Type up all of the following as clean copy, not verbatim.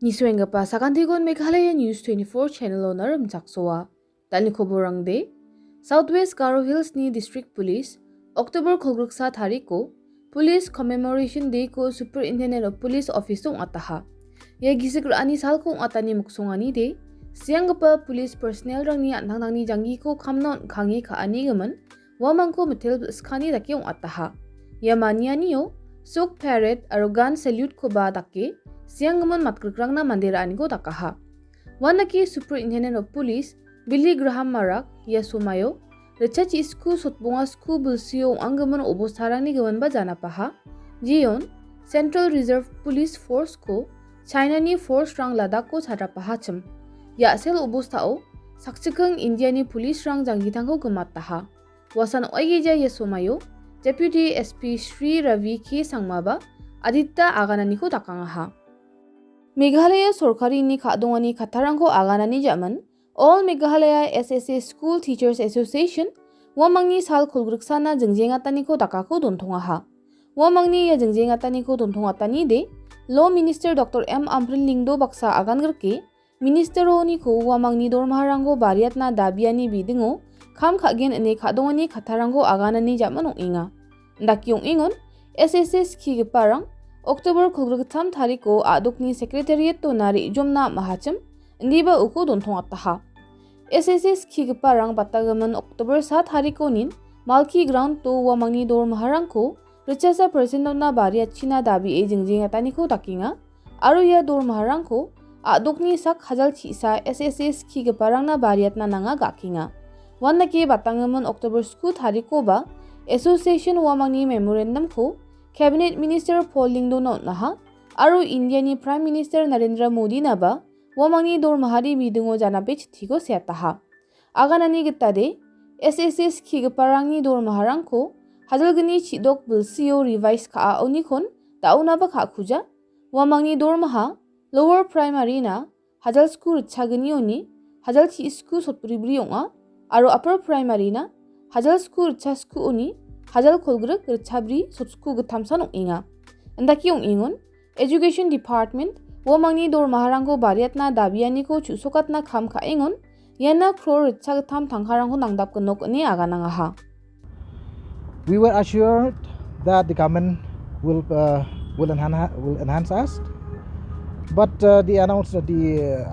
Niswenga sakantigon Meghalaya News 24 channel owner mjaksoa. Tani khoborang de Southwest Garo Hills ni District Police October kholgruksa tariko Police Commemoration Day ko Superintendent of Police Office ong ataha. Ya gisigro ani sal kong atani muksongani de sianggapa police personnel rang ni antang ni jangi ko kamnon kangi ka ani gaman wamang ko metel skani daki ong ataha. Ya mania niyo sok parade arrogant salute ko ba daki sianggaman matkrang na mandiraan ko takaha. Wanaki Superintendent of Police Billy Graham Marak ya sumayo rechachi isku sotbunga sku bulsiyo anggaman obosarang ni gawan ba jana paha. Jiyon Central Reserve Police Force ko China ni force rang Ladakh ko chara paha cham. Ya sel obostao sakchikang India ni police rang janggitang ko gemataha. Wasan oigeja ya sumayo Deputy SP Sri Ravi K Sangmaba Aditya aganani ko takangaha. Meghalaya Sorkari ni kadongani katarangko aganani jaman All Meghalaya SSA School Teachers Association wamangni sal khulgruksana jengjengatani ko takako dontongaha. Wamangni ya jengjengatani ko dontongatani de Law Minister Dr. M. Ampril Lingdo baksa agangerke Minister oni ko wamangni dormaharango bariatna dabiani bidingo kam khagen ene kadongani katarango aganani jaman inga. Ndakyong ingon SSA ski parang October kholgruktham tariko adokni secretariat to nari jomna mahacham ndiba uko donthongataha. SSS khigiparang batagaman October 7 tariko nin Malki ground to wamangni dor maharangko richasa percentna bariachina dabi e jingjing ataniko takinga aro ya dor maharangko adokni sak hajal chisa SSS khigiparang na bariatna nanga gakinga. Wannake batagaman October 2 tariko ba association wamangni memorandum ko Cabinet Minister Paul Lingdo naha aro India ni Prime Minister Narendra Modi na ba wamangni dor mahari bidungo janape chithigo seataha. Aganani gitade SSS khigaparangni dor maharangko hajalgni chidok bulsiyo revise ka onikon dauna ba kha khuja wamangni dor maha lower primary na hajal school chagni oni hajal chi school sotpribri onga aro upper primary na hajal school chasku oni hajal kholgruk rechabri sotsuku gthamsan inga. Andaki ingon Education Department wamangni dor maharangko bariatna dabiani ko chusokatna kham kha ingon yana crore recha gtham thangharangko nangdap knok ni aganangaha. We were assured that the government will enhance us, but the announcement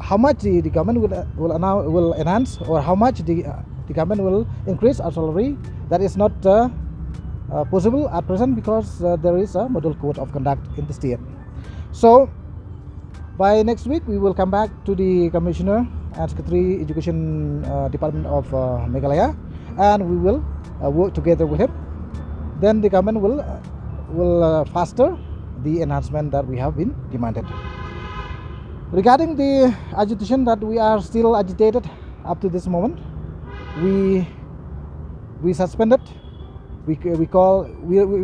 how much the government will enhance or how much the government will increase our salary, that is not possible at present because there is a model code of conduct in the state. So by next week we will come back to the Commissioner and Secretary Education Department of Meghalaya and we will work together with him. Then the government will faster the enhancement that we have been demanded. Regarding the agitation that we are still agitated up to this moment, we suspended. We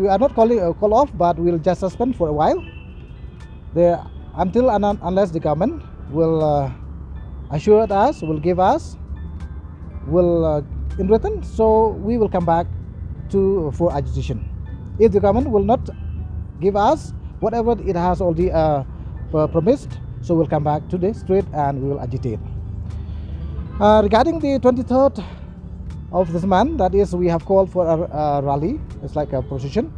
are not calling a call off, but we'll just suspend for a while. Unless the government will assure us, will give us, in written. So we will come back for agitation. If the government will not give us whatever it has already promised, so we'll come back to the street and we will agitate. Regarding the 23rd of this month, that is, we have called for a rally. It's like a procession.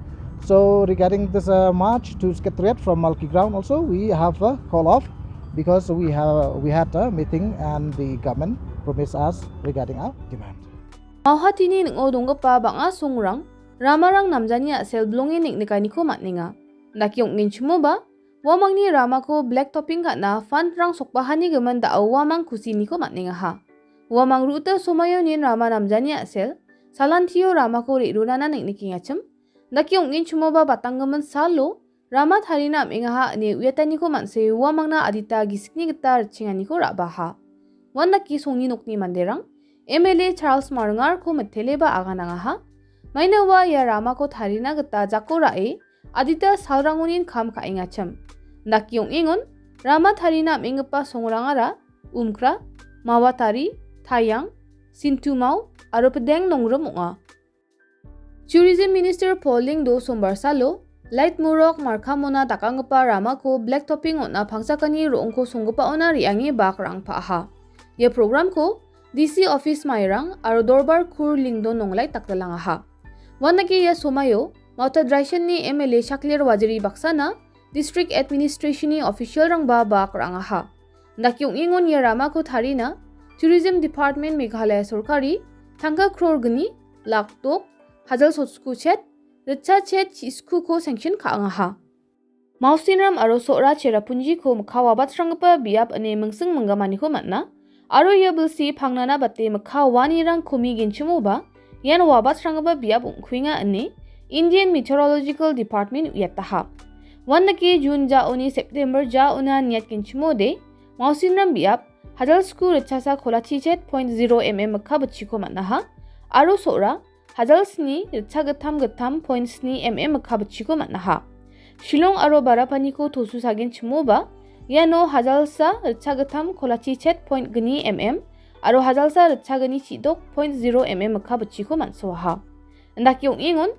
So regarding this march to Secretariat from Malki ground also, we have a call off because we had a meeting and the government promised us regarding our demand. Mahatini ngo dongpa banga songrang ramarang namjani asel blongi niknikani ko matninga. Dakyong ninchumo ba wamangni rama ko black topping na fan rang sokbahani gaman da wamang kusini ko matninga ha. Wamang ruta somayo nin rama namjani asel salantiyo rama ko rirunana nikniking acham. Dakyong ninchumo ba batanggaman salo rama tharina aminga ha ne uyatani ko manse wamang na adita gisikni gita rchingani ko rabaha. Wandaki songni nokni manderang MLA Charles Marngar ko meteleba aganangaha. Mainawa ya rama ko tharina gita jako rae adita salrangunin kham kaingacham. Dakyong ingon rama tharina mingpa songrangara umkra mawatari thayang sintumau aro pedeng nongrom onga. Tourism Minister Paul Lingdo sombar salo Light murok markamona takangpa ramako black topping onna pangsakani roongko songgipaona riangi bak rangpa. Ye program ko DC office mairang aro dorbar kur lingdo nonglai takdalangaha. Wanagi ye somayo Mauta Draishan ni MLA Shaklir Wajiri Baksana District Administration ni official rang ba bak rangaha. Ndakyong ingon ye ramako tharina Tourism Department Meghalaya Sorkari Tangka crore gni laktok hajal sotsku chet Richa chet chisku ko sanction kaangaha. Mausinram aro sora cherapunji ko mkawa batrangpa biap ane mengseng menggamani ko matna aro ye belsi pangnana batte mkawani rang komi ginchimo ba yan wabatrangpa biap ungkwinga ane Indian Meteorological Department uyataha. Wannaki June ja oni September ja una niat ginchimo de Mausinram biap hajal sku richasa kolachi chet 0.0 mm mkabachiko matnaha aro sora hajal sni richagetam 0.2 mm mkabachiko matnaha. Shillong aro barapaniko tosu sagin chimoba yano hajalsa richagetam kolachi chet 0.2 mm aro hajalsa richagani chidok 0.0 mm mkabachiko mansoha. Ndakyong ingon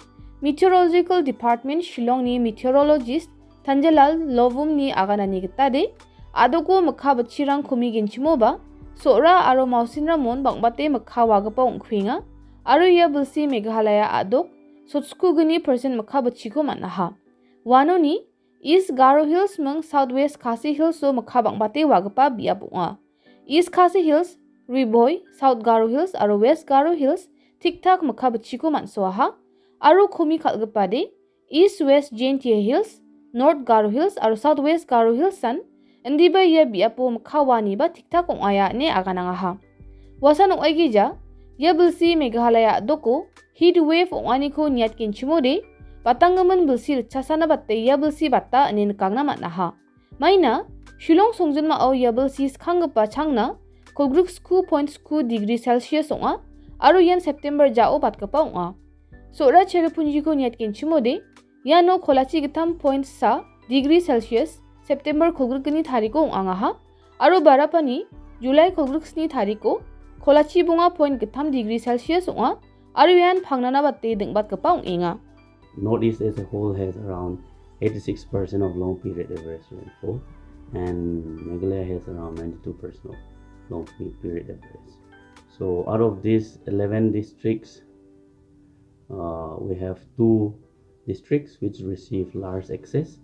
Meteorological Department Shillong ni meteorologist Tanjelal Lovum ni aganani gitade adogo mkabachirang kumigin chimoba sora aro mausinramon bangbate mkawagapa ungkwinga aro ya bulsi Meghalaya adok sotsku gni percent mkabachiko manaha. Wano ni East Garo Hills meng Southwest Khasi Hills so makhabang bate wagapa biabunga. East Khasi Hills, Riboy, South Garo Hills aro West Garo Hills tiktak makhabachiko mansoaha aro khomi khalgapa de East West Gentia Hills, North Garo Hills aro Southwest Garo Hills san ndiba ye biapo makhawani ba tiktak ongaya ne aganangaha. Wasan oigija ye bulsi Meghalaya doko heat wave ongani ko niat kinchimo de Batangaman bulsi richasana batte ya bulsi batta anin kangna matnaha. Maina Shillong songjin ma au ya bulsi skhangpa changna kolgruk sku point sku degree Celsius onga aro yan September jao batkapa onga. Sora cherepunji ko niat kinchimo de yano kholachi gitam point sa degree Celsius September kolgruk ni thariko onga ha aro barapani July kolgruk ni thariko kholachi bunga point gitam degree Celsius onga aro yan phangnana batte dingbat kapa onga. Northeast as a whole has around 86% of long period average rainfall, and Meghalaya has around 92% of long period average. So out of these 11 districts, we have 2 districts which receive large excess.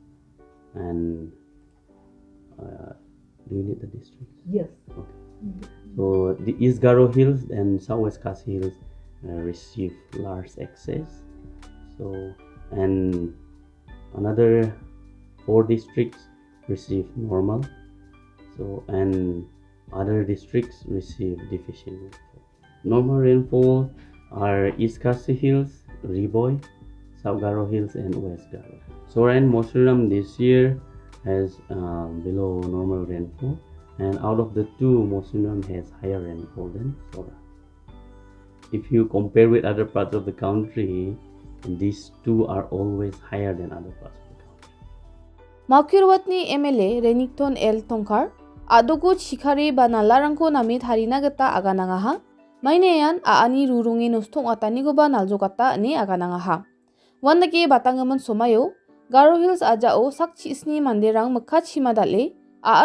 And do you need the districts? Yes. Okay. So the East Garo Hills and Southwest Khasi Hills receive large excess. So, and another 4 districts receive normal. So, and other districts receive deficient rainfall. Normal rainfall are East Khasi Hills, Riboy, South Garo Hills, and West Garo. Sora and Mausinram this year has below normal rainfall, and out of the 2, Mausinram has higher rainfall than Sora. If you compare with other parts of the country, these 2 are always higher than other parts of the country. Maukirwatni MLA Renington L. Tongkar adogo chikari ba nalarangko nami tharina gata aganangaha maineyan aani rurungi nostong atani goba naljogata ani aganangaha. Wannake batangaman somayo Garo Hills ajao sak chisni manderang mekha chima dale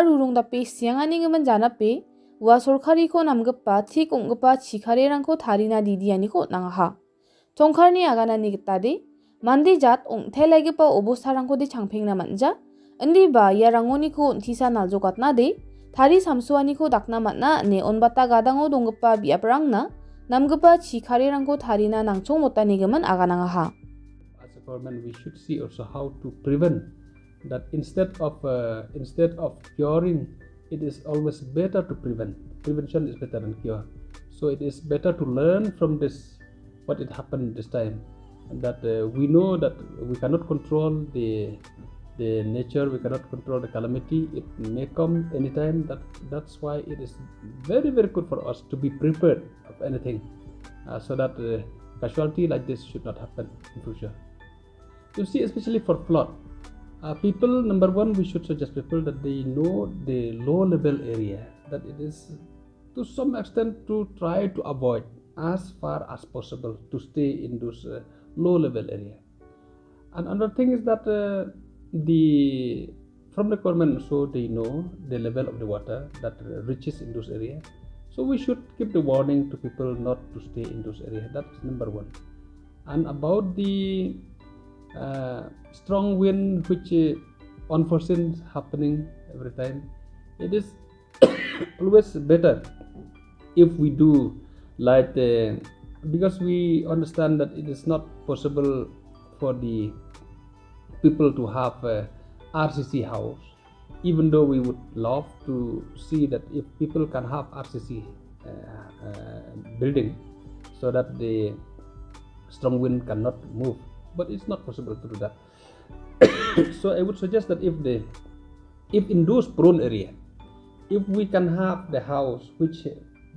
rurung dape siangani geman janape wa sorkari ko namgapa thik onggapa chikarerangko tharina didiani ko nangaha. Tongkarni aganani gitade mandi jat ongthailagipa obostarangko de changphengna manja endi ba yarangoni ko untisa naljogatna de thari samsuani ko dakna matna ne onbata gadango donggipa biaprangna namgipa chikarerangko tharina nangchong motani geman aganangaha. As a government, we should see also how to prevent that. Instead of curing, it is always better to prevent. Prevention is better than cure. So it is better to learn from this, what it happened this time, and that we know that we cannot control the nature, we cannot control the calamity. It may come anytime. That's why it is very, very good for us to be prepared of anything, so that casualty like this should not happen in future. You see, especially for flood, people, number one, we should suggest people that they know the low level area, that it is to some extent to try to avoid as far as possible to stay in those low level area. And another thing is that the from the government, so they know the level of the water that reaches in those areas. So we should give the warning to people not to stay in those areas. That's number one. And about the strong wind, which unforeseen happening every time, it is always better if we do like because we understand that it is not possible for the people to have a RCC house, even though we would love to see that if people can have RCC building so that the strong wind cannot move, but it's not possible to do that. So I would suggest that if in those prone area, if we can have the house which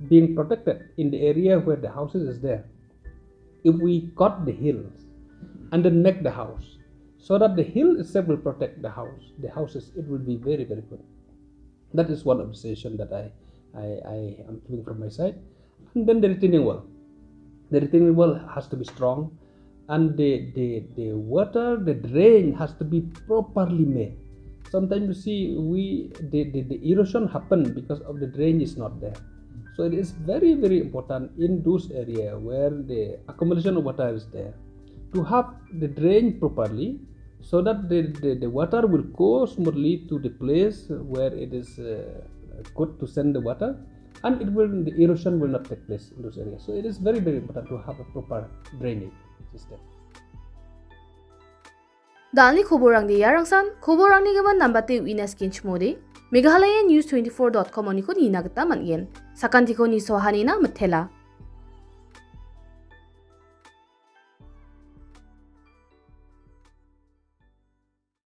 being protected in the area where the houses is there, if we cut the hills and then make the house so that the hill itself will protect the houses, it will be very, very good. That is one of the suggestion that I am giving from my side. And then the retaining wall has to be strong, and the water, the drain has to be properly made. Sometimes you see the erosion happen because of the drain is not there. So it is very, very important in those areas where the accumulation of water is there to have the drain properly, so that the water will go smoothly to the place where it is good to send the water, and the erosion will not take place in those areas. So it is very, very important to have a proper drainage system. Dalni khoborang de yarangsan khoborang ni gaban nambate winas kinchmode Meghalaya News 24.com oni ko ni nagta mangen sakanti ko ni sohani na mathela